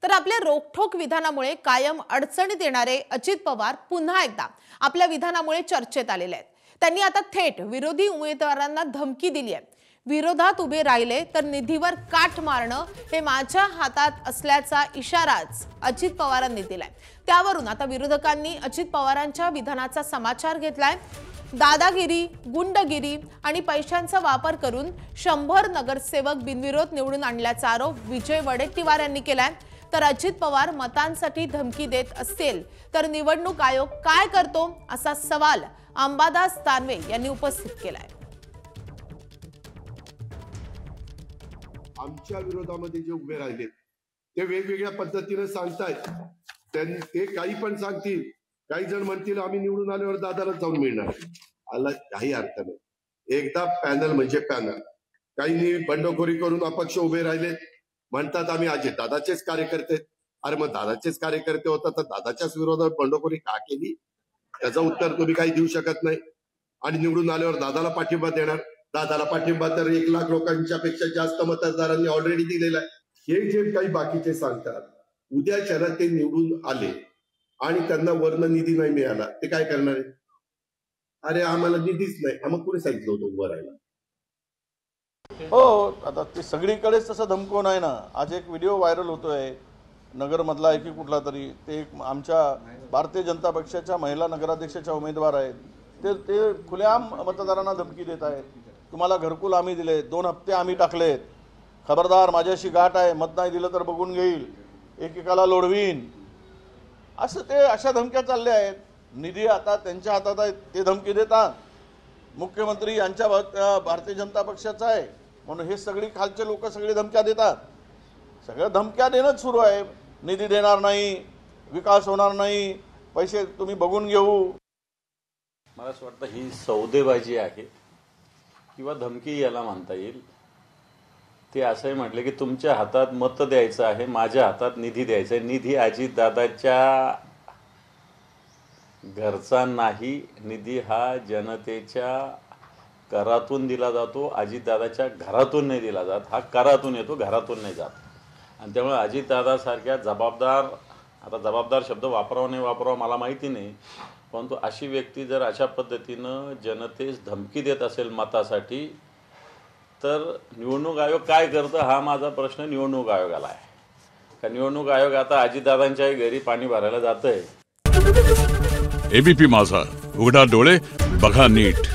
तर आपल्या रोखठोक विधानामुळे कायम अडचणीत येणारे अजित पवार पुन्हा एकदा आपल्या विधानामुळे चर्चेत आलेले आहेत। त्यांनी आता थेट विरोधी उमेदवारांना धमकी दिली आहे। विरोधात उभे राहिले तर निधीवर काठ मारणं हे माझ्या हातात असल्याचा इशाराच अजित पवारांनी दिलाय। त्यावरून आता विरोधकांनी अजित पवारांच्या विधानाचा समाचार घेतलाय। दादागिरी, गुंडगिरी आणि पैशांचा वापर करून 100 नगरसेवक बिनविरोध निवडून आणल्याचा आरोप विजय वडेट्टीवार यांनी केलाय। तर अजित पवार मतांसाठी धमकी देत असतील तर निवडणूक आयोग काय करतो असा सवाल अंबादास दानवे यांनी उपस्थित केलाय। आमच्या विरोधामध्ये जे उभे राहिले ते वेगवेगळ्या पद्धतीने सांगतायत। ते काही पण सांगतील, काही जण म्हणतील आम्ही निवडून आल्यावर दादाला जाऊन मिळणार, आला काही अर्थ नाही। एकदा पॅनल म्हणजे पॅनल। काही बंडखोरी करून अपक्ष उभे राहिले, म्हणतात आम्ही अजित दादाचेच कार्यकर्ते। अरे मग दादाचेच कार्यकर्ते होता तर दादाच्याच विरोधात बंडखोरी का केली? त्याचं उत्तर तुम्ही काही देऊ शकत नाही। आणि निवडून आल्यावर दादाला पाठिंबा देणार, दादाला पाठिंबा तर 1 लाख लोकांच्या पेक्षा जास्त मतदारांनी ऑलरेडी दिलेला आहे। हे जे काही बाकीचे सांगतात, उद्याच्याला ते निवडून आले आणि त्यांना वर्ण निधी नाही मिळाला, ते काय करणार आहे? अरे आम्हाला निधीच नाही, मग कुणी सांगितलं होतं उभं राहायला? हो, आता ते सगळीकडेच तसं धमकवून आहे ना। आज एक व्हिडिओ व्हायरल होतोय नगरमधला आहे की कुठला तरी, ते आमच्या भारतीय जनता पक्षाच्या महिला नगराध्यक्षाच्या उमेदवार आहेत, ते खुलेआम मतदारांना धमकी देत आहेत। तुम्हाला घरकुल आम्ही दिले, 2 हप्ते आम्ही टाकलेत, खबरदार माझ्याशी गाठ आहे, मत नाही दिलं तर बघून घेईल, एकेकाला लोढवीन, असं ते अशा धमक्या चालल्या आहेत। निधी आता त्यांच्या हातात आहे, ते धमकी देतात। मुख्यमंत्री यांच्या भारतीय जनता पक्षाचा आहे म्हणून हे सगळी खालचे लोक सगळे धमक्या देतात। सगळ्या धमक्या देणंच सुरू आहे। निधी देणार नाही, विकास होणार नाही, पैसे तुम्ही बघून घेऊ। मला असं वाटतं ही सौदेबाजी आहे किंवा धमकी याला म्हणता येईल। ते असंही म्हटले की तुमच्या हातात मत द्यायचं आहे, माझ्या हातात निधी द्यायचा आहे। निधी अजितदादाच्या घरचा नाही, निधी हा जनतेच्या करातून दिला जातो। अजितदादाच्या घरातून नाही दिला जात, हा करातून येतो, घरातून नाही जात। आणि त्यामुळे अजितदादासारख्या जबाबदार, आता जबाबदार शब्द वापरावा नाही वापरावा मला माहिती नाही, परंतु अशी व्यक्ती जर अशा पद्धतीनं जनतेस धमकी देत असेल मतासाठी, तर निवडणूक आयोग काय करतं हा माझा प्रश्न निवडणूक आयोगाला आहे। का निवडणूक आयोग आता अजितदादांच्याही घरी पाणी भरायला जातंय? एबीपी माझा, उघडा डोळे बघा नीट।